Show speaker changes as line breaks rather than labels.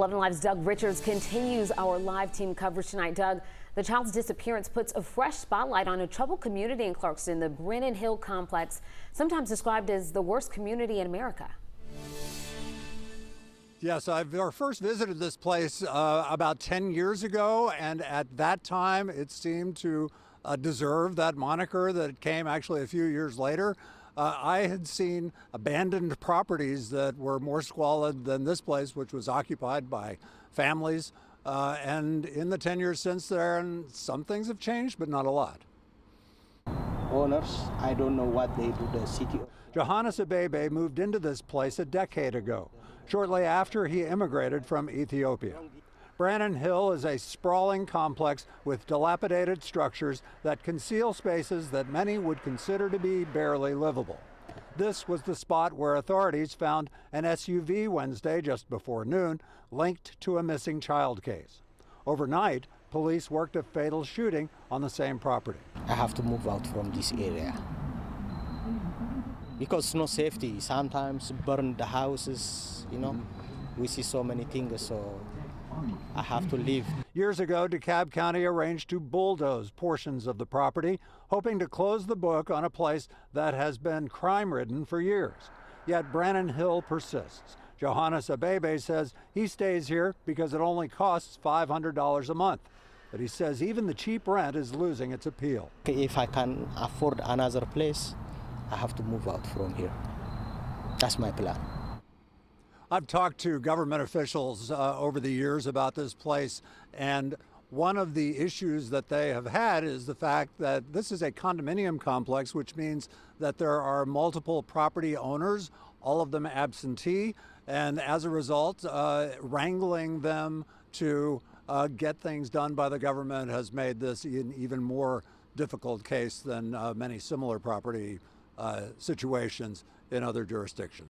11 Live's Doug Richards continues our live team coverage tonight. Doug, the child's disappearance puts a fresh spotlight on a troubled community in Clarkston, the Brennan Hill complex, sometimes described as the worst community in America.
Yes, I've first visited this place about 10 years ago, and at that time it seemed to deserve that moniker that came actually a few years later. I had seen abandoned properties that were more squalid than this place, which was occupied by families. And in the 10 years since then, some things have changed, but not a lot.
Owners, I don't know what they do, the city.
Johannes Abebe moved into this place a decade ago, shortly after he immigrated from Ethiopia. Brennan Hill is a sprawling complex with dilapidated structures that conceal spaces that many would consider to be barely livable. This was the spot where authorities found an SUV Wednesday just before noon linked to a missing child case. Overnight, police worked a fatal shooting on the same property.
I have to move out from this area because no safety. Sometimes burn the houses, We see so many things, so I have to leave.
Years ago, DeKalb County arranged to bulldoze portions of the property, hoping to close the book on a place that has been crime-ridden for years. Yet Brennan Hill persists. Johannes Abebe says he stays here because it only costs $500 a month. But he says even the cheap rent is losing its appeal.
If I can afford another place, I have to move out from here. That's my plan.
I've talked to government officials over the years about this place, and one of the issues that they have had is the fact that this is a condominium complex, which means that there are multiple property owners, all of them absentee, and as a result, wrangling them to get things done by the government has made this an even more difficult case than many similar property situations in other jurisdictions.